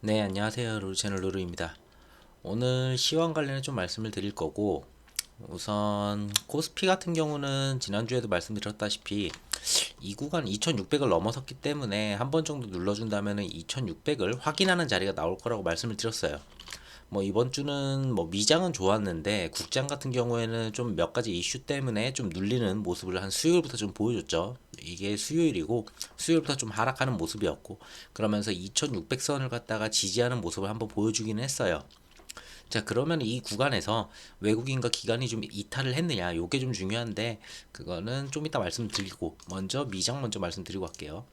네, 안녕하세요. 루루채널 루루입니다. 오늘 시황 관련해 좀 말씀을 드릴 거고, 우선 코스피 같은 경우는 지난주에도 말씀드렸다시피 이 구간 2600을 넘어섰기 때문에 한 번 정도 눌러준다면 2600을 확인하는 자리가 나올 거라고 말씀을 드렸어요. 뭐 이번 주는 뭐 미장은 좋았는데 국장 같은 경우에는 좀 몇 가지 이슈 때문에 좀 눌리는 모습을 한 수요일부터 좀 보여줬죠. 이게 수요일이고 수요일부터 좀 하락하는 모습이었고 그러면서 2600선을 갖다가 지지하는 모습을 한번 보여주기는 했어요. 자, 그러면 이 구간에서 외국인과 기관이 좀 이탈을 했느냐, 요게 좀 중요한데 그거는 좀 이따 말씀드리고 먼저 미장 먼저 말씀드리고 갈게요.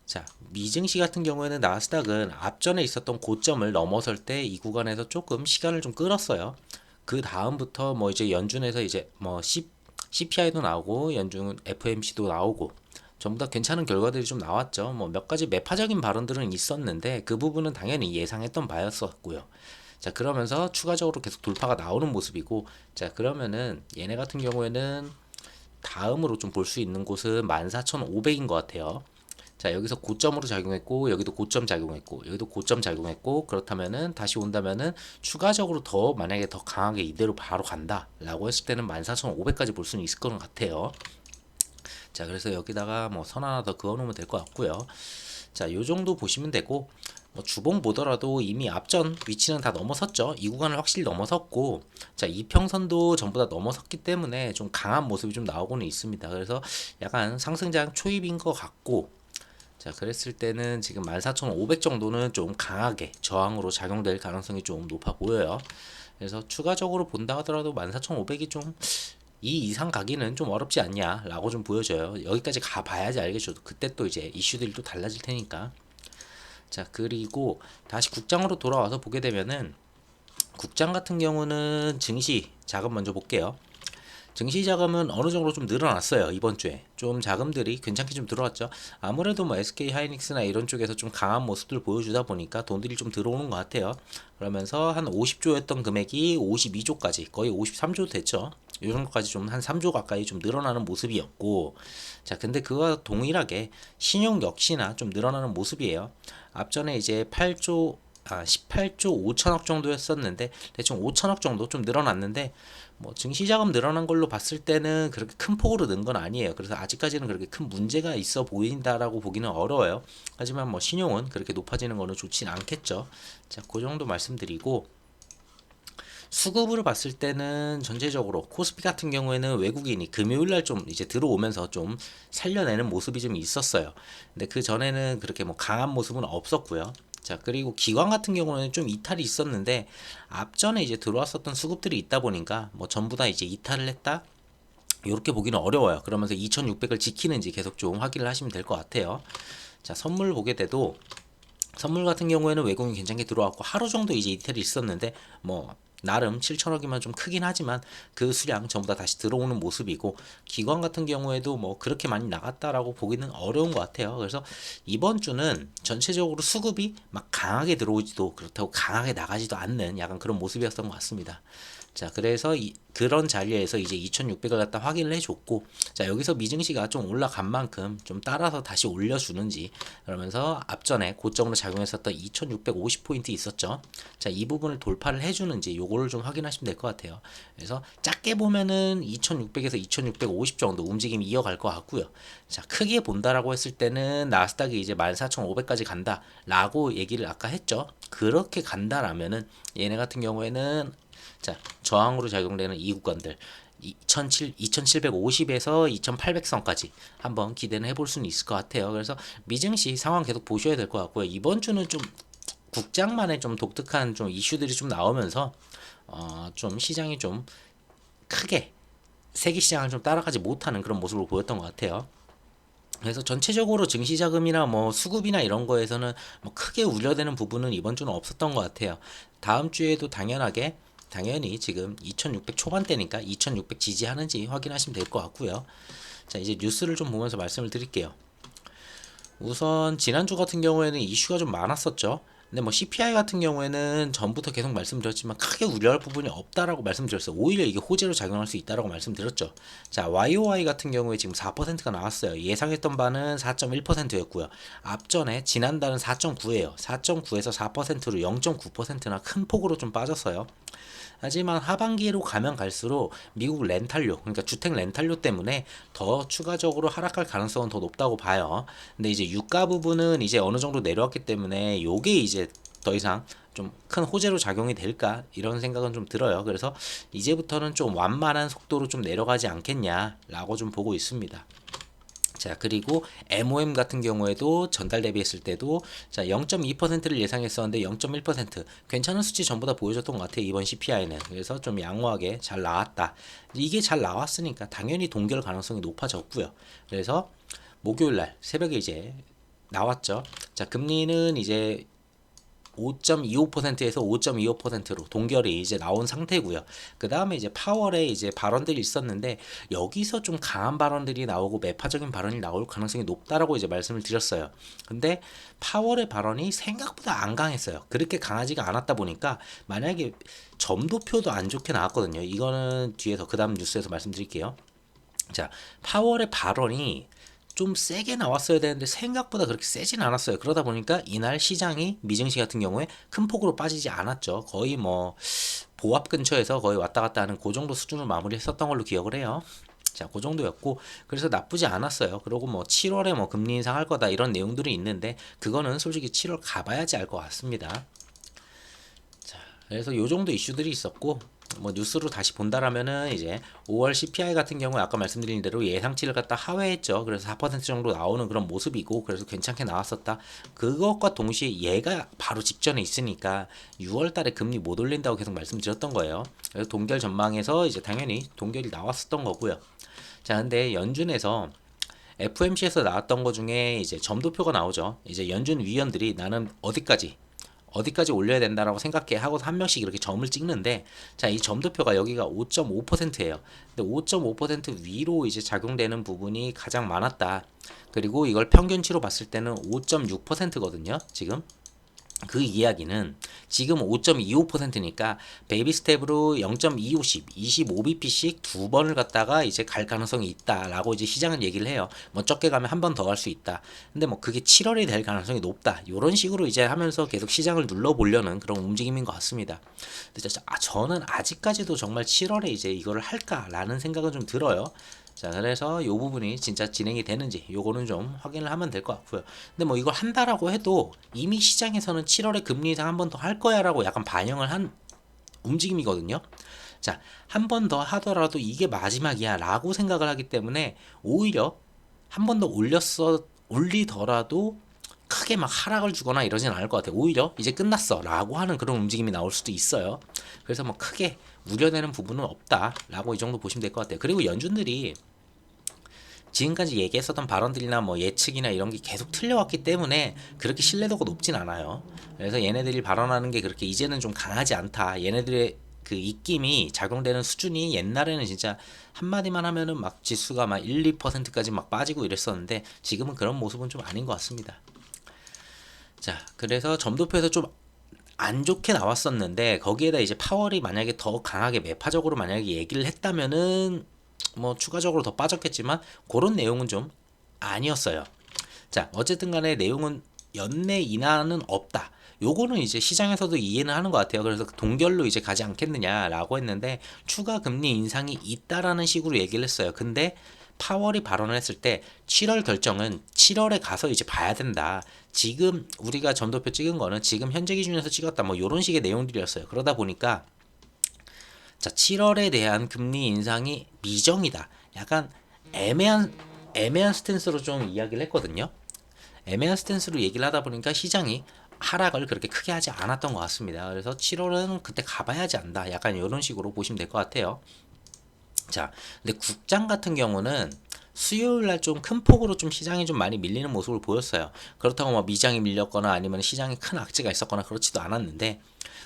자, 미증시 같은 경우에는 나스닥은 앞전에 있었던 고점을 넘어설 때 이 구간에서 조금 시간을 좀 끌었어요. 그 다음부터 뭐 이제 연준에서 이제 뭐 CPI도 나오고 연준 FMC도 나오고 전부 다 괜찮은 결과들이 좀 나왔죠. 뭐 몇 가지 매파적인 발언들은 있었는데 그 부분은 당연히 예상했던 바였었고요. 자, 그러면서 추가적으로 계속 돌파가 나오는 모습이고, 자, 그러면은 얘네 같은 경우에는 다음으로 좀 볼 수 있는 곳은 14,500인 것 같아요. 자, 여기서 고점으로 작용했고 여기도 고점 작용했고 여기도 고점 작용했고, 그렇다면은 다시 온다면은 추가적으로 더 만약에 더 강하게 이대로 바로 간다라고 했을 때는 14,500까지 볼 수는 있을 것 같아요. 자, 그래서 여기다가 뭐 선 하나 더 그어 놓으면 될 것 같고요. 자, 요 정도 보시면 되고, 뭐 주봉 보더라도 이미 앞전 위치는 다 넘어섰죠. 이 구간을 확실히 넘어섰고, 자, 이평선도 전부 다 넘어섰기 때문에 좀 강한 모습이 좀 나오고는 있습니다. 그래서 약간 상승장 초입인 것 같고, 자, 그랬을 때는 지금 14,500 정도는 좀 강하게 저항으로 작용될 가능성이 좀 높아 보여요. 그래서 추가적으로 본다 하더라도 14,500이 좀 이 이상 가기는 좀 어렵지 않냐라고 좀 보여져요. 여기까지 가봐야지 알겠죠. 그때 또 이제 이슈들이 또 달라질 테니까. 자, 그리고 다시 국장으로 돌아와서 보게 되면은 국장 같은 경우는 증시 자금 먼저 볼게요. 증시 자금은 어느 정도 좀 늘어났어요. 이번 주에 좀 자금들이 괜찮게 좀 들어왔죠. 아무래도 뭐 SK 하이닉스나 이런 쪽에서 좀 강한 모습들 보여주다 보니까 돈들이 좀 들어오는 것 같아요. 그러면서 한 50조였던 금액이 52조까지 거의 53조 됐죠. 이 정도까지 좀 한 3조 가까이 좀 늘어나는 모습이었고, 자, 근데 그와 동일하게 신용 역시나 좀 늘어나는 모습이에요. 앞전에 이제 18조 5천억 정도였었는데 대충 5천억 정도 좀 늘어났는데, 뭐 증시자금 늘어난 걸로 봤을 때는 그렇게 큰 폭으로 는 건 아니에요. 그래서 아직까지는 그렇게 큰 문제가 있어 보인다라고 보기는 어려워요. 하지만 뭐 신용은 그렇게 높아지는 거는 좋진 않겠죠. 자, 그 정도 말씀드리고, 수급으로 봤을 때는 전체적으로 코스피 같은 경우에는 외국인이 금요일 날 좀 이제 들어오면서 좀 살려내는 모습이 좀 있었어요. 근데 그 전에는 그렇게 뭐 강한 모습은 없었고요. 자, 그리고 기관 같은 경우는 좀 이탈이 있었는데 앞전에 이제 들어왔었던 수급들이 있다 보니까 뭐 전부 다 이제 이탈을 했다, 이렇게 보기는 어려워요. 그러면서 2600을 지키는지 계속 좀 확인을 하시면 될 것 같아요. 자, 선물 보게 돼도 선물 같은 경우에는 외국인 괜찮게 들어왔고 하루 정도 이제 이태리 있었는데 뭐 나름 7천억이면 좀 크긴 하지만 그 수량 전부 다 다시 들어오는 모습이고, 기관 같은 경우에도 뭐 그렇게 많이 나갔다라고 보기는 어려운 것 같아요. 그래서 이번 주는 전체적으로 수급이 막 강하게 들어오지도 그렇다고 강하게 나가지도 않는 약간 그런 모습이었던 것 같습니다. 자, 그래서 그런 자리에서 이제 2600을 갖다 확인을 해줬고, 자, 여기서 미증시가 좀 올라간 만큼 좀 따라서 다시 올려주는지, 그러면서 앞전에 고점으로 작용했었던 2650포인트 있었죠. 자, 이 부분을 돌파를 해주는지 요거를 좀 확인하시면 될 것 같아요. 그래서 작게 보면은 2600에서 2650 정도 움직임이 이어갈 것 같고요. 자, 크게 본다라고 했을 때는 나스닥이 이제 14500까지 간다라고 얘기를 아까 했죠. 그렇게 간다라면은 얘네 같은 경우에는, 자, 저항으로 작용되는 이 구간들 2750에서 2800선까지 한번 기대는 해볼 수는 있을 것 같아요. 그래서 미증시 상황 계속 보셔야 될 것 같고요. 이번 주는 좀 국장만의 좀 독특한 좀 이슈들이 좀 나오면서 좀 시장이 좀 크게 세계 시장을 좀 따라가지 못하는 그런 모습을 보였던 것 같아요. 그래서 전체적으로 증시 자금이나 뭐 수급이나 이런 거에서는 뭐 크게 우려되는 부분은 이번 주는 없었던 것 같아요. 다음 주에도 당연히 지금 2600 초반대니까 2600 지지하는지 확인하시면 될 것 같고요. 자, 이제 뉴스를 좀 보면서 말씀을 드릴게요. 우선 지난주 같은 경우에는 이슈가 좀 많았었죠. 근데 뭐 CPI 같은 경우에는 전부터 계속 말씀드렸지만 크게 우려할 부분이 없다라고 말씀드렸어요. 오히려 이게 호재로 작용할 수 있다라고 말씀드렸죠. 자, YOY 같은 경우에 지금 4%가 나왔어요. 예상했던 바는 4.1%였고요. 앞전에 지난달은 4.9예요. 4.9에서 4%로 0.9%나 큰 폭으로 좀 빠졌어요. 하지만 하반기로 가면 갈수록 미국 렌탈료, 그러니까 주택 렌탈료 때문에 더 추가적으로 하락할 가능성은 더 높다고 봐요. 근데 이제 유가 부분은 이제 어느 정도 내려왔기 때문에 요게 이제 더 이상 좀 큰 호재로 작용이 될까 이런 생각은 좀 들어요. 그래서 이제부터는 좀 완만한 속도로 좀 내려가지 않겠냐라고 좀 보고 있습니다. 자, 그리고 MOM 같은 경우에도 전달 대비했을 때도 자 0.2%를 예상했었는데 0.1% 괜찮은 수치 전부 다 보여줬던 것 같아요. 이번 CPI는. 그래서 좀 양호하게 잘 나왔다. 이게 잘 나왔으니까 당연히 동결 가능성이 높아졌고요. 그래서 목요일날 새벽에 이제 나왔죠. 자, 금리는 이제 5.25%에서 5.25%로 동결이 이제 나온 상태고요. 그 다음에 이제 파월에 이제 발언들이 있었는데 여기서 좀 강한 발언들이 나오고 매파적인 발언이 나올 가능성이 높다라고 이제 말씀을 드렸어요. 근데 파월의 발언이 생각보다 안 강했어요. 그렇게 강하지가 않았다 보니까 만약에 점도표도 안 좋게 나왔거든요. 이거는 뒤에서 그 다음 뉴스에서 말씀드릴게요. 자, 파월의 발언이 좀 세게 나왔어야 되는데 생각보다 그렇게 세진 않았어요. 그러다 보니까 이날 시장이 미증시 같은 경우에 큰 폭으로 빠지지 않았죠. 거의 뭐 보합 근처에서 거의 왔다 갔다 하는 그 정도 수준을 마무리했었던 걸로 기억을 해요. 자, 그 정도였고 그래서 나쁘지 않았어요. 그리고 뭐 7월에 뭐 금리 인상할 거다 이런 내용들이 있는데 그거는 솔직히 7월 가봐야지 알 것 같습니다. 자, 그래서 요 정도 이슈들이 있었고 뭐 뉴스로 다시 본다라면은 이제 5월 CPI 같은 경우에 아까 말씀드린 대로 예상치를 갖다 하회했죠. 그래서 4% 정도 나오는 그런 모습이고 그래서 괜찮게 나왔었다. 그것과 동시에 얘가 바로 직전에 있으니까 6월 달에 금리 못 올린다고 계속 말씀드렸던 거예요. 그래서 동결 전망에서 이제 당연히 동결이 나왔었던 거고요. 자, 근데 연준에서 FOMC에서 나왔던 것 중에 이제 점도표가 나오죠. 이제 연준 위원들이 나는 어디까지 올려야 된다라고 생각해 하고 한 명씩 이렇게 점을 찍는데 자, 이 점도표가 여기가 5.5%예요. 근데 5.5% 위로 이제 작용되는 부분이 가장 많았다. 그리고 이걸 평균치로 봤을 때는 5.6%거든요. 지금 그 이야기는 지금 5.25%니까 베이비 스텝으로 0.25씩 25bp씩 두 번을 갖다가 이제 갈 가능성이 있다라고 이제 시장은 얘기를 해요. 뭐 적게 가면 한 번 더 갈 수 있다. 근데 뭐 그게 7월이 될 가능성이 높다. 이런 식으로 이제 하면서 계속 시장을 눌러보려는 그런 움직임인 것 같습니다. 근데 저는 아직까지도 정말 7월에 이제 이거를 할까라는 생각은 좀 들어요. 자, 그래서 요 부분이 진짜 진행이 되는지 요거는 좀 확인을 하면 될 것 같고요. 근데 뭐 이걸 한다라고 해도 이미 시장에서는 7월에 금리 인상 한 번 더 할 거야라고 약간 반영을 한 움직임이거든요. 자, 한 번 더 하더라도 이게 마지막이야라고 생각을 하기 때문에 오히려 한 번 더 올리더라도 크게 막 하락을 주거나 이러진 않을 것 같아요. 오히려 이제 끝났어 라고 하는 그런 움직임이 나올 수도 있어요. 그래서 뭐 크게 우려되는 부분은 없다라고 이 정도 보시면 될 것 같아요. 그리고 연준들이 지금까지 얘기했었던 발언들이나 뭐 예측이나 이런 게 계속 틀려왔기 때문에 그렇게 신뢰도가 높진 않아요. 그래서 얘네들이 발언하는 게 그렇게 이제는 좀 강하지 않다. 얘네들의 그 입김이 작용되는 수준이 옛날에는 진짜 한마디만 하면은 막 지수가 막 1, 2%까지 막 빠지고 이랬었는데 지금은 그런 모습은 좀 아닌 것 같습니다. 자, 그래서 점도표에서 좀 안 좋게 나왔었는데 거기에다 이제 파월이 만약에 더 강하게 매파적으로 만약에 얘기를 했다면은 뭐 추가적으로 더 빠졌겠지만 그런 내용은 좀 아니었어요. 자, 어쨌든 간에 내용은 연내 인하는 없다. 요거는 이제 시장에서도 이해는 하는 것 같아요. 그래서 동결로 이제 가지 않겠느냐라고 했는데 추가 금리 인상이 있다라는 식으로 얘기를 했어요. 근데 파월이 발언을 했을 때 7월 결정은 7월에 가서 이제 봐야 된다. 지금 우리가 점도표 찍은 거는 지금 현재 기준에서 찍었다. 뭐 이런 식의 내용들이었어요. 그러다 보니까 자, 7월에 대한 금리 인상이 미정이다. 약간 애매한 스탠스로 좀 이야기를 했거든요. 애매한 스탠스로 얘기를 하다 보니까 시장이 하락을 그렇게 크게 하지 않았던 것 같습니다. 그래서 7월은 그때 가봐야지 안다. 약간 이런 식으로 보시면 될 것 같아요. 자, 근데 국장 같은 경우는 수요일 날 좀 큰 폭으로 좀 시장이 좀 많이 밀리는 모습을 보였어요. 그렇다고 뭐 미장이 밀렸거나 아니면 시장에 큰 악재가 있었거나 그렇지도 않았는데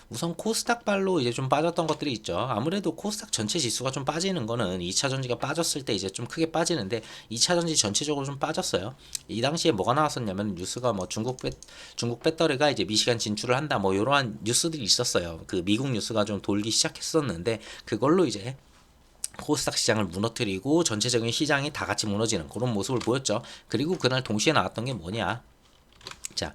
우선 코스닥 발로 이제 좀 빠졌던 것들이 있죠. 아무래도 코스닥 전체 지수가 좀 빠지는 거는 2차 전지가 빠졌을 때 이제 좀 크게 빠지는데 2차 전지 전체적으로 좀 빠졌어요. 이 당시에 뭐가 나왔었냐면 뉴스가 뭐 중국 배터리가 이제 미시간 진출을 한다 뭐 이러한 뉴스들이 있었어요. 그 미국 뉴스가 좀 돌기 시작했었는데 그걸로 이제 코스닥 시장을 무너뜨리고 전체적인 시장이 다 같이 무너지는 그런 모습을 보였죠. 그리고 그날 동시에 나왔던 게 뭐냐? 자,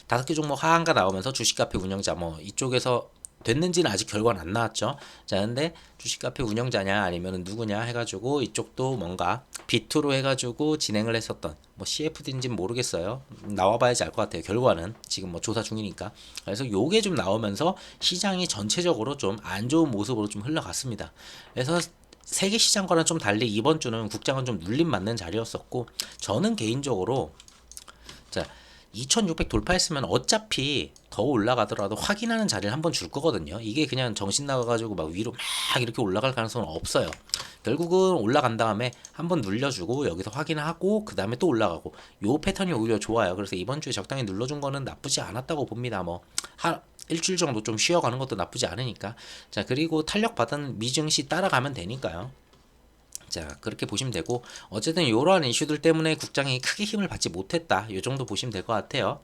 5개 종목 하한가 나오면서 주식카페 운영자 뭐 이쪽에서 됐는지는 아직 결과는 안 나왔죠. 자, 근데 주식카페 운영자냐 아니면 누구냐 해가지고 이쪽도 뭔가 비투로 해가지고 진행을 했었던 뭐 CFD인지는 모르겠어요. 나와봐야지 알 것 같아요. 결과는 지금 뭐 조사 중이니까. 그래서 요게 좀 나오면서 시장이 전체적으로 좀 안 좋은 모습으로 좀 흘러갔습니다. 그래서 세계 시장과는 좀 달리 이번 주는 국장은 좀 눌림 맞는 자리였었고 저는 개인적으로 자 2600 돌파했으면 어차피 더 올라가더라도 확인하는 자리를 한번 줄 거거든요. 이게 그냥 정신 나가가지고 막 위로 막 이렇게 올라갈 가능성은 없어요. 결국은 올라간 다음에 한번 눌려주고 여기서 확인하고 그 다음에 또 올라가고 요 패턴이 오히려 좋아요. 그래서 이번 주에 적당히 눌러준 거는 나쁘지 않았다고 봅니다. 뭐 일주일 정도 좀 쉬어가는 것도 나쁘지 않으니까. 자, 그리고 탄력받은 미증시 따라가면 되니까요. 자, 그렇게 보시면 되고 어쨌든 이러한 이슈들 때문에 국장이 크게 힘을 받지 못했다. 이 정도 보시면 될 것 같아요.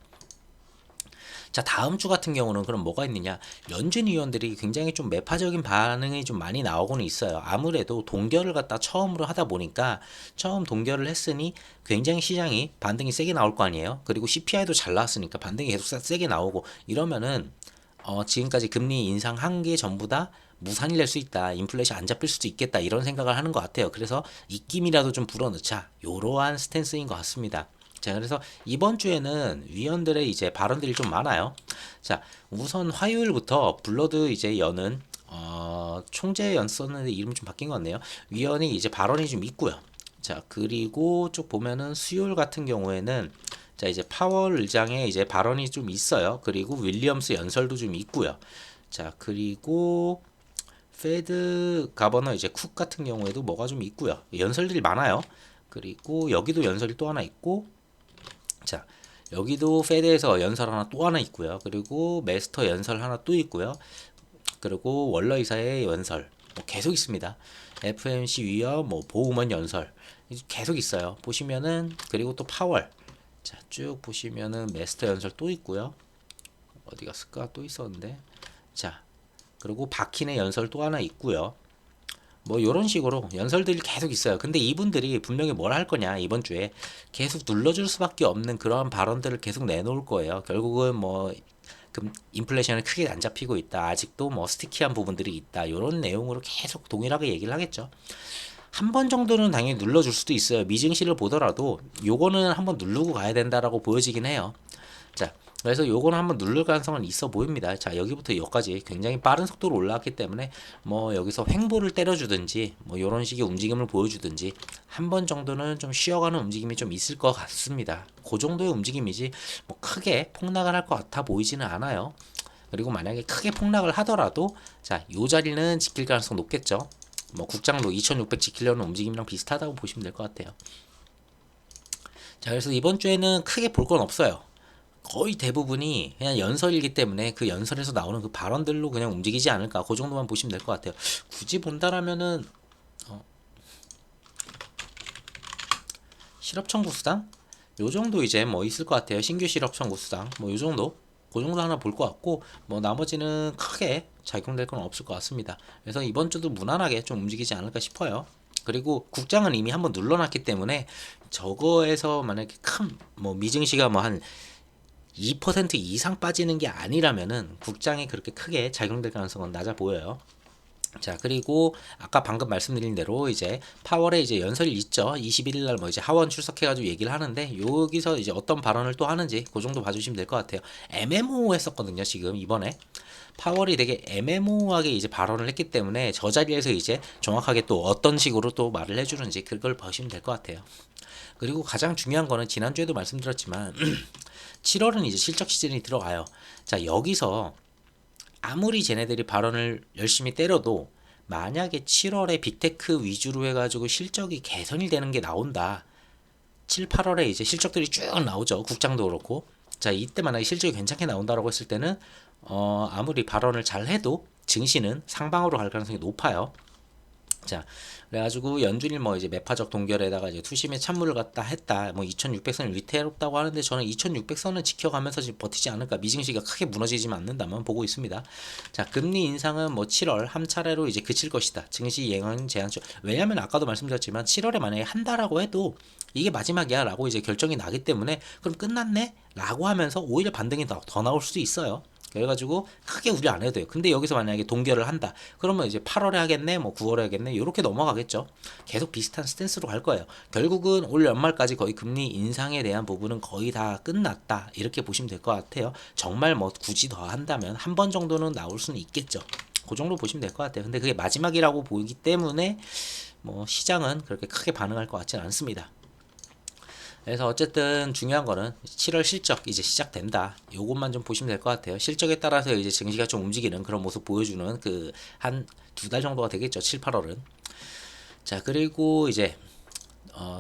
자, 다음 주 같은 경우는 그럼 뭐가 있느냐? 연준 위원들이 굉장히 좀 매파적인 반응이 좀 많이 나오고는 있어요. 아무래도 동결을 갖다 처음으로 하다 보니까 처음 동결을 했으니 굉장히 시장이 반등이 세게 나올 거 아니에요. 그리고 CPI도 잘 나왔으니까 반등이 계속 세게 나오고 이러면은 지금까지 금리 인상한 게 전부 다 무산이 될 수 있다. 인플레이션 안 잡힐 수도 있겠다. 이런 생각을 하는 것 같아요. 그래서 입김이라도 좀 불어넣자. 요러한 스탠스인 것 같습니다. 자, 그래서 이번 주에는 위원들의 이제 발언들이 좀 많아요. 자, 우선 화요일부터 블러드 이제 여는 총재 연 썼는데 이름이 좀 바뀐 것 같네요. 위원이 이제 발언이 좀 있고요. 자, 그리고 쭉 보면은 수요일 같은 경우에는 자, 이제 파월 의장의 이제 발언이 좀 있어요. 그리고 윌리엄스 연설도 좀 있고요. 자, 그리고 페드 가버너 이제 쿡 같은 경우에도 뭐가 좀 있고요. 연설들이 많아요. 그리고 여기도 연설이 또 하나 있고, 자, 여기도 페드에서 연설 하나 또 하나 있고요. 그리고 메스터 연설 하나 또 있고요. 그리고 월러 이사의 연설 뭐 계속 있습니다. FMC 위원 뭐 보우먼 연설 계속 있어요. 보시면은 그리고 또 파월 자, 쭉 보시면은 메스터 연설 또 있고요. 어디 갔을까? 또 있었는데. 자, 그리고 바킨의 연설 또 하나 있고요. 뭐 요런 식으로 연설들이 계속 있어요. 근데 이분들이 분명히 뭘 할 거냐 이번 주에 계속 눌러줄 수밖에 없는 그런 발언들을 계속 내놓을 거예요. 결국은 뭐 인플레이션이 크게 안 잡히고 있다. 아직도 뭐 스티키한 부분들이 있다. 이런 내용으로 계속 동일하게 얘기를 하겠죠. 한 번 정도는 당연히 눌러줄 수도 있어요. 미증시를 보더라도 요거는 한번 누르고 가야 된다라고 보여지긴 해요. 자, 그래서 요거는 한번 누를 가능성은 있어 보입니다. 자, 여기부터 여기까지 굉장히 빠른 속도로 올라왔기 때문에 뭐 여기서 횡보를 때려주든지 뭐 요런 식의 움직임을 보여주든지 한 번 정도는 좀 쉬어가는 움직임이 좀 있을 것 같습니다. 그 정도의 움직임이지 뭐 크게 폭락을 할 것 같아 보이지는 않아요. 그리고 만약에 크게 폭락을 하더라도 자, 요 자리는 지킬 가능성 높겠죠. 뭐 국장도 2600 지키려는 움직임이랑 비슷하다고 보시면 될 것 같아요. 자, 그래서 이번 주에는 크게 볼 건 없어요. 거의 대부분이 그냥 연설이기 때문에 그 연설에서 나오는 그 발언들로 그냥 움직이지 않을까. 그 정도만 보시면 될 것 같아요. 굳이 본다라면은 실업 청구 수당 요 정도 이제 뭐 있을 것 같아요. 신규 실업 청구 수당 뭐 요 정도 그 정도 하나 볼 것 같고 뭐 나머지는 크게 작용될 건 없을 것 같습니다. 그래서 이번 주도 무난하게 좀 움직이지 않을까 싶어요. 그리고 국장은 이미 한번 눌러놨기 때문에 저거에서 만약에 큰 뭐 미증시가 뭐 한 2% 이상 빠지는 게 아니라면은 국장이 그렇게 크게 작용될 가능성은 낮아 보여요. 자, 그리고 아까 방금 말씀드린 대로 이제 파월에 이제 연설이 있죠. 21일 날 뭐 이제 하원 출석해가지고 얘기를 하는데 여기서 이제 어떤 발언을 또 하는지 그 정도 봐주시면 될 것 같아요. MMO 했었거든요. 지금 이번에 파월이 되게 애매모호하게 이제 발언을 했기 때문에 저 자리에서 이제 정확하게 또 어떤 식으로 또 말을 해주는지 그걸 보시면 될 것 같아요. 그리고 가장 중요한 거는 지난주에도 말씀드렸지만 7월은 이제 실적 시즌이 들어가요. 자, 여기서 아무리 쟤네들이 발언을 열심히 때려도 만약에 7월에 빅테크 위주로 해가지고 실적이 개선이 되는 게 나온다. 7, 8월에 이제 실적들이 쭉 나오죠. 국장도 그렇고. 자, 이때 만약에 실적이 괜찮게 나온다라고 했을 때는 아무리 발언을 잘 해도 증시는 상방으로 갈 가능성이 높아요. 자, 그래가지고 연준이 뭐 이제 매파적 동결에다가 이제 투심의 찬물을 갖다 했다. 뭐 2,600선이 위태롭다고 하는데 저는 2,600선은 지켜가면서 지금 버티지 않을까. 미증시가 크게 무너지지만 않는다면 보고 있습니다. 자, 금리 인상은 뭐 7월 한 차례로 이제 그칠 것이다. 증시 영향 제한적. 왜냐면 아까도 말씀드렸지만 7월에 만약에 한다라고 해도 이게 마지막이야 라고 이제 결정이 나기 때문에 그럼 끝났네? 라고 하면서 오히려 반등이 더 나올 수도 있어요. 그래가지고 크게 우려 안 해도 돼요. 근데 여기서 만약에 동결을 한다. 그러면 이제 8월에 하겠네, 뭐 9월에 하겠네, 이렇게 넘어가겠죠. 계속 비슷한 스탠스로 갈 거예요. 결국은 올 연말까지 거의 금리 인상에 대한 부분은 거의 다 끝났다. 이렇게 보시면 될 것 같아요. 정말 뭐 굳이 더 한다면 한 번 정도는 나올 수는 있겠죠. 그 정도 보시면 될 것 같아요. 근데 그게 마지막이라고 보이기 때문에 뭐 시장은 그렇게 크게 반응할 것 같지는 않습니다. 그래서 어쨌든 중요한 거는 7월 실적 이제 시작된다. 요것만 좀 보시면 될 것 같아요. 실적에 따라서 이제 증시가 좀 움직이는 그런 모습 보여주는 그 한 두 달 정도가 되겠죠. 7, 8월은. 자, 그리고 이제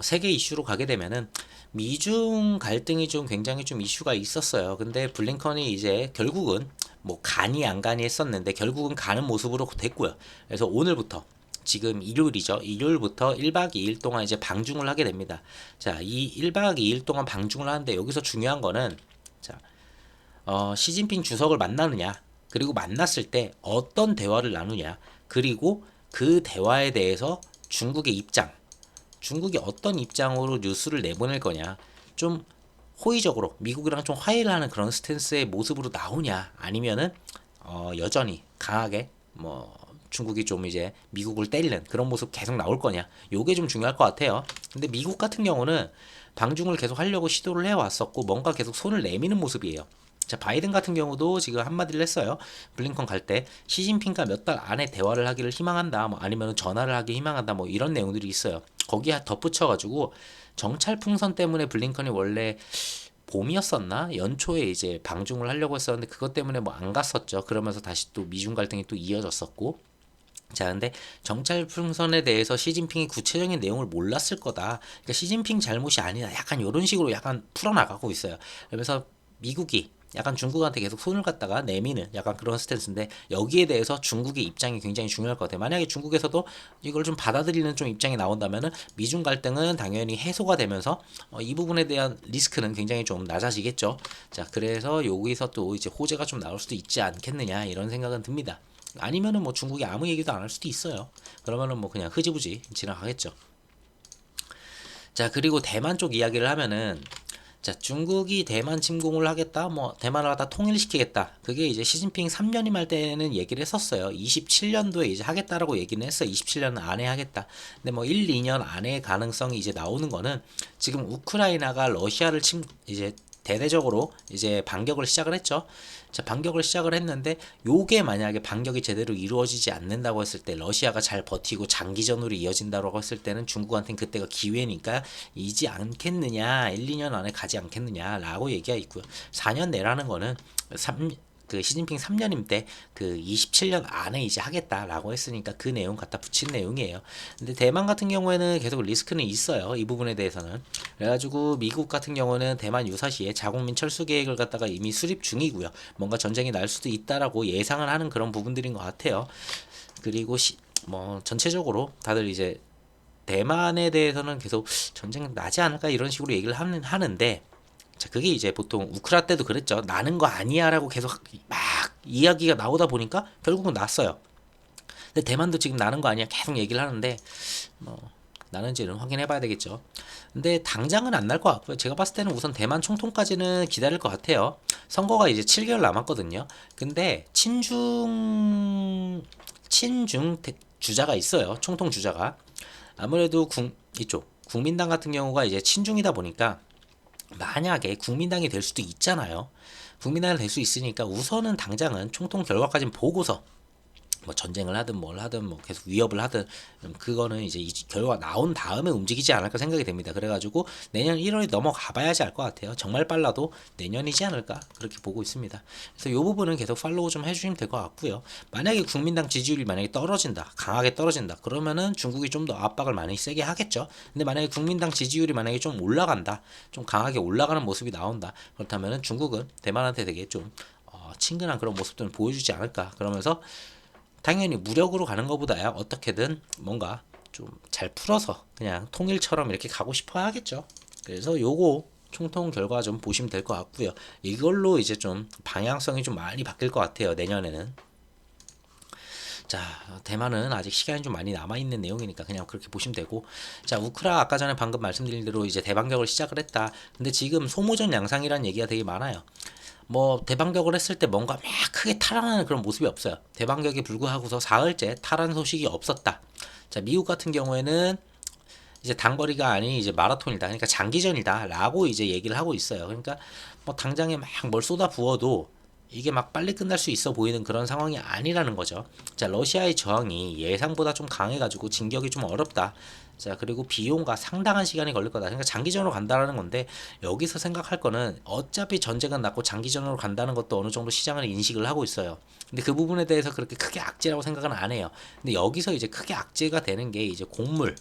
세계 이슈로 가게 되면은 미중 갈등이 좀 굉장히 좀 이슈가 있었어요. 근데 블링컨이 이제 결국은 뭐 가니 안 가니 했었는데 결국은 가는 모습으로 됐고요. 그래서 오늘부터 지금 일요일이죠. 일요일부터 1박 2일 동안 이제 방중을 하게 됩니다. 자, 이 1박 2일 동안 방중을 하는데 여기서 중요한 거는 자, 시진핑 주석을 만나느냐, 그리고 만났을 때 어떤 대화를 나누냐, 그리고 그 대화에 대해서 중국의 입장, 중국이 어떤 입장으로 뉴스를 내보낼 거냐, 좀 호의적으로 미국이랑 좀 화해를 하는 그런 스탠스의 모습으로 나오냐, 아니면은 여전히 강하게 뭐 중국이 좀 이제 미국을 때리는 그런 모습 계속 나올 거냐, 요게 좀 중요할 것 같아요. 근데 미국 같은 경우는 방중을 계속 하려고 시도를 해왔었고 뭔가 계속 손을 내미는 모습이에요. 자, 바이든 같은 경우도 지금 한마디를 했어요. 블링컨 갈 때 시진핑과 몇 달 안에 대화를 하기를 희망한다. 뭐 아니면 전화를 하기 희망한다. 뭐 이런 내용들이 있어요. 거기에 덧붙여가지고 정찰 풍선 때문에 블링컨이 원래 봄이었었나 연초에 이제 방중을 하려고 했었는데 그것 때문에 뭐 안 갔었죠. 그러면서 다시 또 미중 갈등이 또 이어졌었고. 자, 근데 정찰 풍선에 대해서 시진핑이 구체적인 내용을 몰랐을 거다. 그러니까 시진핑 잘못이 아니다. 약간 이런 식으로 약간 풀어나가고 있어요. 그러면서 미국이 약간 중국한테 계속 손을 갖다가 내미는 약간 그런 스탠스인데 여기에 대해서 중국의 입장이 굉장히 중요할 것 같아요. 만약에 중국에서도 이걸 좀 받아들이는 좀 입장이 나온다면은 미중 갈등은 당연히 해소가 되면서 이 부분에 대한 리스크는 굉장히 좀 낮아지겠죠. 자, 그래서 여기서 또 이제 호재가 좀 나올 수도 있지 않겠느냐 이런 생각은 듭니다. 아니면은 뭐 중국이 아무 얘기도 안 할 수도 있어요. 그러면은 뭐 그냥 흐지부지 지나가겠죠. 자, 그리고 대만 쪽 이야기를 하면은 자, 중국이 대만 침공을 하겠다, 뭐 대만을 갖다 통일시키겠다. 그게 이제 시진핑 3년임 할 때는 얘기를 했었어요. 27년도에 이제 하겠다라고 얘기는 했어. 27년 안에 하겠다. 근데 뭐 1, 2년 안에 가능성이 이제 나오는 거는 지금 우크라이나가 러시아를 이제 대대적으로 이제 반격을 시작을 했죠. 자, 반격을 시작을 했는데 요게 만약에 반격이 제대로 이루어지지 않는다고 했을 때 러시아가 잘 버티고 장기전으로 이어진다고 했을 때는 중국한테는 그때가 기회니까 이지 않겠느냐, 1, 2년 안에 가지 않겠느냐라고 얘기가 있고요. 4년 내라는 거는 그 시진핑 3년임 때 그 27년 안에 이제 하겠다라고 했으니까 그 내용 갖다 붙인 내용이에요. 근데 대만 같은 경우에는 계속 리스크는 있어요. 이 부분에 대해서는. 그래가지고 미국 같은 경우는 대만 유사시에 자국민 철수 계획을 갖다가 이미 수립 중이고요. 뭔가 전쟁이 날 수도 있다라고 예상을 하는 그런 부분들인 것 같아요. 그리고 뭐 전체적으로 다들 이제 대만에 대해서는 계속 전쟁 나지 않을까 이런 식으로 얘기를 하는데 자, 그게 이제 보통 우크라 때도 그랬죠. 나는 거 아니야라고 계속 막 이야기가 나오다 보니까 결국은 났어요. 근데 대만도 지금 나는 거 아니야 계속 얘기를 하는데 뭐 나는지는 확인해 봐야 되겠죠. 근데 당장은 안 날 것 같고요. 제가 봤을 때는 우선 대만 총통까지는 기다릴 것 같아요. 선거가 이제 7개월 남았거든요. 근데 친중 주자가 있어요. 총통 주자가. 아무래도 이쪽 국민당 같은 경우가 이제 친중이다 보니까 만약에 국민당이 될 수도 있잖아요. 국민당이 될 수 있으니까 우선은 당장은 총통 결과까지는 보고서 뭐 전쟁을 하든 뭘 하든 뭐 계속 위협을 하든 그거는 이제 이 결과가 나온 다음에 움직이지 않을까 생각이 됩니다. 그래가지고 내년 1월이 넘어가 봐야지 알 것 같아요. 정말 빨라도 내년이지 않을까 그렇게 보고 있습니다. 그래서 이 부분은 계속 팔로우 좀 해주시면 될 것 같고요. 만약에 국민당 지지율이 만약에 떨어진다, 강하게 떨어진다, 그러면은 중국이 좀 더 압박을 많이 세게 하겠죠. 근데 만약에 국민당 지지율이 만약에 좀 올라간다, 좀 강하게 올라가는 모습이 나온다, 그렇다면은 중국은 대만한테 되게 좀 친근한 그런 모습들을 보여주지 않을까. 그러면서 당연히 무력으로 가는 것보다야 어떻게든 뭔가 좀 잘 풀어서 그냥 통일처럼 이렇게 가고 싶어 하겠죠. 그래서 요거 총통 결과 좀 보시면 될 것 같고요. 이걸로 이제 좀 방향성이 좀 많이 바뀔 것 같아요. 내년에는. 자, 대만은 아직 시간이 좀 많이 남아있는 내용이니까 그냥 그렇게 보시면 되고, 자, 우크라 아까 전에 방금 말씀드린 대로 이제 대반격을 시작을 했다. 근데 지금 소모전 양상이라는 얘기가 되게 많아요. 뭐 대반격을 했을 때 뭔가 막 크게 탈환하는 그런 모습이 없어요. 대반격에 불구하고서 사흘째 탈환 소식이 없었다. 자, 미국 같은 경우에는 이제 단거리가 아닌 이제 마라톤이다. 그러니까 장기전이다라고 이제 얘기를 하고 있어요. 그러니까 뭐 당장에 막 뭘 쏟아 부어도 이게 막 빨리 끝날 수 있어 보이는 그런 상황이 아니라는 거죠. 자, 러시아의 저항이 예상보다 좀 강해가지고 진격이 좀 어렵다. 자, 그리고 비용과 상당한 시간이 걸릴 거다. 그러니까 장기전으로 간다라는 건데, 여기서 생각할 거는 어차피 전쟁은 났고 장기전으로 간다는 것도 어느 정도 시장을 인식을 하고 있어요. 근데 그 부분에 대해서 그렇게 크게 악재라고 생각은 안 해요. 근데 여기서 이제 크게 악재가 되는 게 이제 곡물.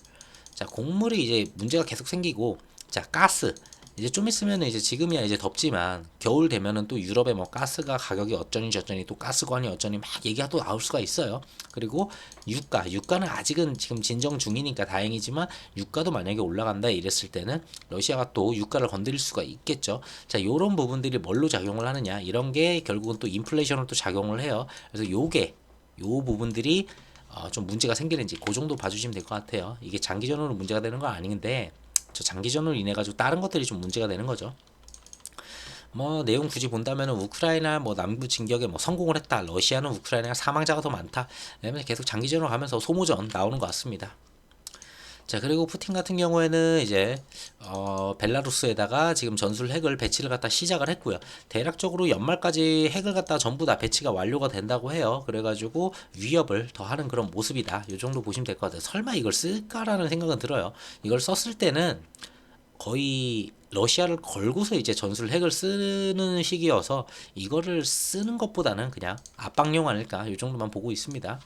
자, 곡물이 이제 문제가 계속 생기고, 자, 가스. 이제 좀 있으면 이제 지금이야 이제 덥지만 겨울 되면은 또 유럽에 뭐 가스가 가격이 어쩌니 저쩌니 또 가스관이 어쩌니 막 얘기가 또 나올 수가 있어요. 그리고 유가는 아직은 지금 진정 중이니까 다행이지만 유가도 만약에 올라간다 이랬을 때는 러시아가 또 유가를 건드릴 수가 있겠죠. 자, 요런 부분들이 뭘로 작용을 하느냐, 이런 게 결국은 또 인플레이션으로 또 작용을 해요. 그래서 요 부분들이 좀 문제가 생기는지 그 정도 봐주시면 될 것 같아요. 이게 장기전으로 문제가 되는 건 아닌데 저 장기전으로 인해 가지고 다른 것들이 좀 문제가 되는 거죠. 뭐 내용 굳이 본다면은 우크라이나 뭐 남부 진격에 뭐 성공을 했다. 러시아는 우크라이나가 사망자가 더 많다. 왜냐면 계속 장기전으로 가면서 소모전 나오는 것 같습니다. 자, 그리고 푸틴 같은 경우에는 이제 벨라루스에다가 지금 전술 핵을 배치를 갖다 시작을 했고요. 대략적으로 연말까지 핵을 갖다 전부 다 배치가 완료가 된다고 해요. 그래가지고 위협을 더 하는 그런 모습이다. 이 정도 보시면 될 것 같아요. 설마 이걸 쓸까라는 생각은 들어요. 이걸 썼을 때는 거의 러시아를 걸고서 이제 전술 핵을 쓰는 시기여서 이거를 쓰는 것보다는 그냥 압박용 아닐까, 이 정도만 보고 있습니다.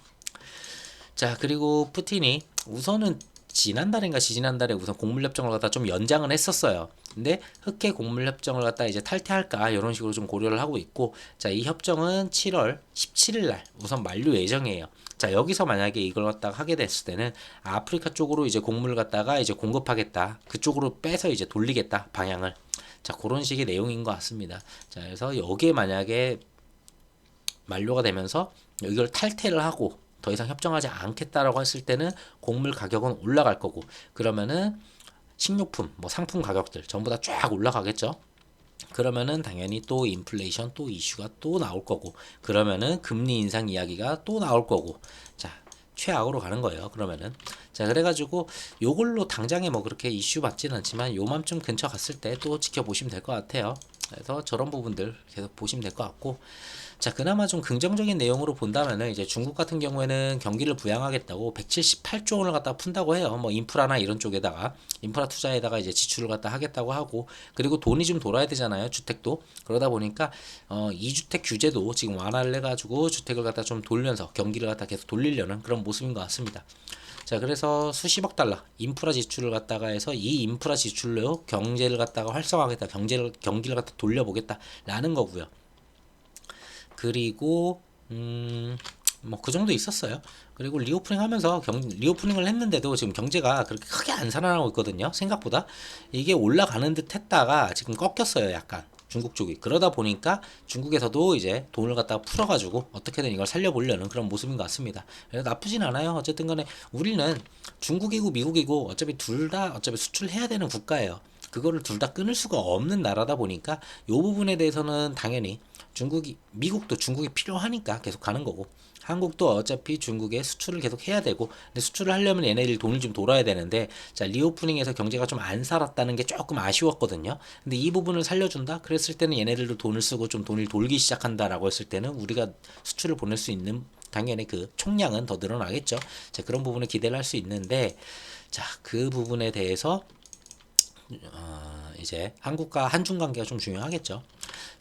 자, 그리고 푸틴이 우선은 지난달인가 지지난달에 우선 곡물협정을 갖다 좀 연장을 했었어요. 근데 흑해 곡물협정을 갖다 이제 탈퇴할까 이런 식으로 좀 고려를 하고 있고, 자, 이 협정은 7월 17일 날 우선 만료 예정이에요. 자, 여기서 만약에 이걸 갖다가 하게 됐을 때는 아프리카 쪽으로 이제 곡물을 갖다가 이제 공급하겠다, 그쪽으로 빼서 이제 돌리겠다 방향을. 자, 그런 식의 내용인 것 같습니다. 자, 그래서 여기에 만약에 만료가 되면서 이걸 탈퇴를 하고 더 이상 협정하지 않겠다라고 했을 때는 곡물 가격은 올라갈 거고, 그러면은 식료품, 뭐 상품 가격들 전부 다 쫙 올라가겠죠. 그러면은 당연히 또 인플레이션 또 이슈가 또 나올 거고, 그러면은 금리 인상 이야기가 또 나올 거고, 자, 최악으로 가는 거예요. 그러면은 자, 그래가지고 요걸로 당장에 뭐 그렇게 이슈 받지는 않지만 요맘쯤 근처 갔을 때 또 지켜보시면 될 것 같아요. 그래서 저런 부분들 계속 보시면 될 것 같고, 자, 그나마 좀 긍정적인 내용으로 본다면은 이제 중국 같은 경우에는 경기를 부양하겠다고 178조 원을 갖다 푼다고 해요. 뭐 인프라나 이런 쪽에다가 인프라 투자에다가 이제 지출을 갖다 하겠다고 하고, 그리고 돈이 좀 돌아야 되잖아요. 주택도. 그러다 보니까 2주택 규제도 지금 완화를 해가지고 주택을 갖다 좀 돌면서 경기를 갖다 계속 돌리려는 그런 모습인 것 같습니다. 자, 그래서 수십억 달러 인프라 지출을 갖다가 해서 이 인프라 지출로 경제를 갖다가 활성화하겠다, 경기를 갖다 돌려보겠다라는 거고요. 그리고 뭐 그 정도 있었어요. 그리고 리오프닝 하면서 리오프닝을 했는데도 지금 경제가 그렇게 크게 안 살아나고 있거든요. 생각보다 이게 올라가는 듯 했다가 지금 꺾였어요. 약간 중국 쪽이. 그러다 보니까 중국에서도 이제 돈을 갖다가 풀어가지고 어떻게든 이걸 살려보려는 그런 모습인 것 같습니다. 그래서 나쁘진 않아요. 어쨌든 간에 우리는 중국이고 미국이고 어차피 둘 다 어차피 수출해야 되는 국가예요. 그거를 둘 다 끊을 수가 없는 나라다 보니까 요 부분에 대해서는 당연히 미국도 중국이 필요하니까 계속 가는 거고, 한국도 어차피 중국에 수출을 계속 해야 되고, 근데 수출을 하려면 얘네들이 돈을 좀 돌아야 되는데, 자, 리오프닝에서 경제가 좀 안 살았다는 게 조금 아쉬웠거든요. 근데 이 부분을 살려준다? 그랬을 때는 얘네들도 돈을 쓰고 좀 돈을 돌기 시작한다라고 했을 때는 우리가 수출을 보낼 수 있는 당연히 그 총량은 더 늘어나겠죠. 자, 그런 부분을 기대를 할 수 있는데, 자, 그 부분에 대해서 이제 한국과 한중 관계가 좀 중요하겠죠.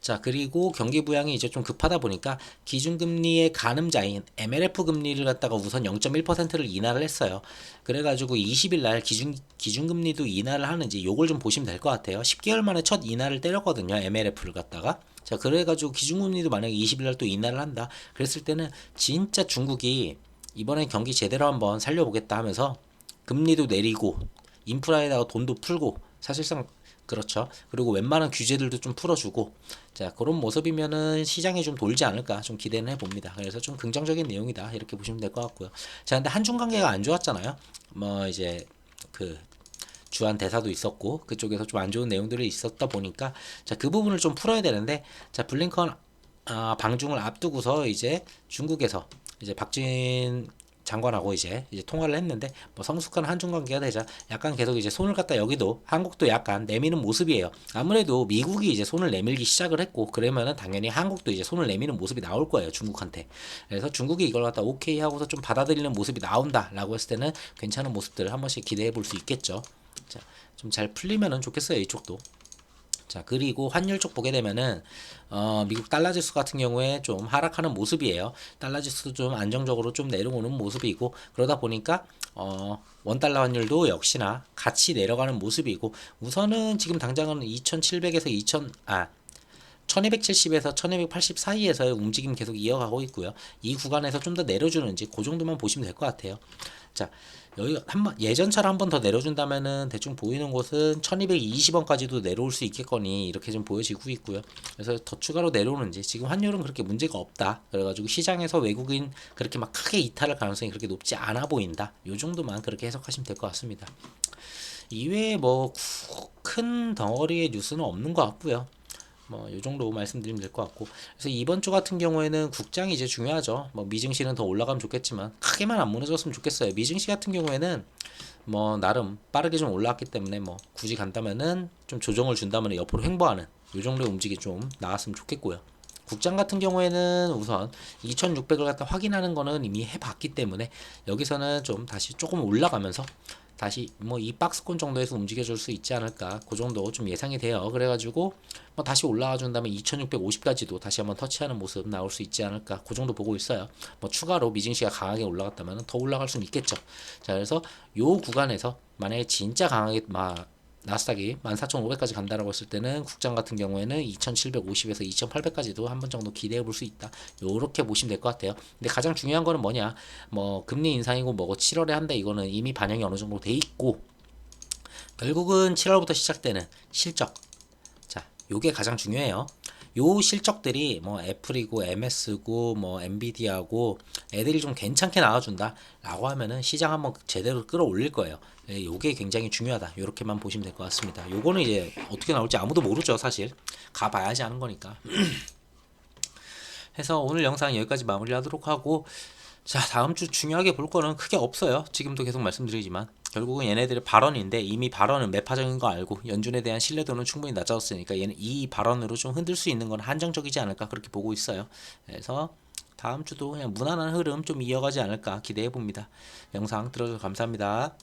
자, 그리고 경기 부양이 이제 좀 급하다 보니까 기준금리의 가늠자인 MLF 금리를 갖다가 우선 0.1%를 인하를 했어요. 그래가지고 20일 날 기준금리도 인하를 하는지 요걸 좀 보시면 될 것 같아요. 10개월 만에 첫 인하를 때렸거든요. MLF를 갖다가. 자, 그래가지고 기준금리도 만약에 20일 날 또 인하를 한다. 그랬을 때는 진짜 중국이 이번엔 경기 제대로 한번 살려보겠다 하면서 금리도 내리고 인프라에다가 돈도 풀고 사실상 그렇죠. 그리고 웬만한 규제들도 좀 풀어주고, 자, 그런 모습이면은 시장에 좀 돌지 않을까 좀 기대는 해봅니다. 그래서 좀 긍정적인 내용이다 이렇게 보시면 될 것 같고요. 자, 근데 한중 관계가 안 좋았잖아요. 뭐 이제 그 주한 대사도 있었고 그쪽에서 좀 안 좋은 내용들이 있었다 보니까, 자, 그 부분을 좀 풀어야 되는데, 자, 블링컨 방중을 앞두고서 이제 중국에서 이제 박진 장관하고 이제 통화를 했는데, 뭐 성숙한 한중 관계가 되자 약간 계속 이제 손을 갖다, 여기도 한국도 약간 내미는 모습이에요. 아무래도 미국이 이제 손을 내밀기 시작을 했고, 그러면은 당연히 한국도 이제 손을 내미는 모습이 나올 거예요, 중국한테. 그래서 중국이 이걸 갖다 오케이 하고서 좀 받아들이는 모습이 나온다라고 했을 때는 괜찮은 모습들을 한 번씩 기대해 볼 수 있겠죠. 자, 좀 잘 풀리면은 좋겠어요, 이쪽도. 자, 그리고 환율 쪽 보게 되면은 미국 달러 지수 같은 경우에 좀 하락하는 모습이에요. 달러 지수도 좀 안정적으로 좀 내려오는 모습이고, 그러다 보니까 원달러 환율도 역시나 같이 내려가는 모습이고, 우선은 지금 당장은 2,700에서 1270에서 1280 사이에서의 움직임 계속 이어가고 있고요. 이 구간에서 좀 더 내려주는지 그 정도만 보시면 될 것 같아요. 자, 여기 한번 예전처럼 한 번 더 내려준다면은 대충 보이는 곳은 1220원까지도 내려올 수 있겠거니 이렇게 좀 보여지고 있고요. 그래서 더 추가로 내려오는지, 지금 환율은 그렇게 문제가 없다. 그래가지고 시장에서 외국인 그렇게 막 크게 이탈할 가능성이 그렇게 높지 않아 보인다. 요 정도만 그렇게 해석하시면 될 것 같습니다. 이외에 뭐 큰 덩어리의 뉴스는 없는 것 같고요. 뭐 이 정도 말씀드리면 될 것 같고, 그래서 이번 주 같은 경우에는 국장이 이제 중요하죠. 뭐 미증시는 더 올라가면 좋겠지만 크게만 안 무너졌으면 좋겠어요. 미증시 같은 경우에는 뭐 나름 빠르게 좀 올라왔기 때문에 뭐 굳이 간다면은 좀 조정을 준다면 옆으로 횡보하는 이 정도의 움직이 좀 나왔으면 좋겠고요. 국장 같은 경우에는 우선 2600을 갖다 확인하는 거는 이미 해봤기 때문에 여기서는 좀 다시 조금 올라가면서 다시 뭐 이 박스권 정도에서 움직여줄 수 있지 않을까, 그 정도 좀 예상이 돼요. 그래가지고 뭐 다시 올라와 준다면 2650까지도 다시 한번 터치하는 모습 나올 수 있지 않을까, 그 정도 보고 있어요. 뭐 추가로 미증시가 강하게 올라갔다면 더 올라갈 수는 있겠죠. 자, 그래서 요 구간에서 만약에 진짜 강하게 나스닥이 14,500까지 간다라고 했을 때는 국장 같은 경우에는 2,750에서 2,800까지도 한 번 정도 기대해 볼 수 있다. 요렇게 보시면 될 것 같아요. 근데 가장 중요한 거는 뭐냐? 뭐 금리 인상이고 뭐고 7월에 한다, 이거는 이미 반영이 어느 정도 돼 있고, 결국은 7월부터 시작되는 실적. 자, 요게 가장 중요해요. 요 실적들이 뭐 애플이고 MS고 뭐 엔비디아고 애들이 좀 괜찮게 나와준다 라고 하면은 시장 한번 제대로 끌어올릴 거예요. 예, 요게 굉장히 중요하다. 요렇게만 보시면 될 것 같습니다. 요거는 이제 어떻게 나올지 아무도 모르죠, 사실. 가봐야지 하는 거니까. 해서 오늘 영상 여기까지 마무리하도록 하고, 자, 다음 주 중요하게 볼 거는 크게 없어요. 지금도 계속 말씀드리지만 결국은 얘네들의 발언인데, 이미 발언은 매파적인 거 알고 연준에 대한 신뢰도는 충분히 낮아졌으니까 얘는 이 발언으로 좀 흔들 수 있는 건 한정적이지 않을까 그렇게 보고 있어요. 그래서 다음 주도 그냥 무난한 흐름 좀 이어가지 않을까 기대해 봅니다. 영상 들어줘서 감사합니다.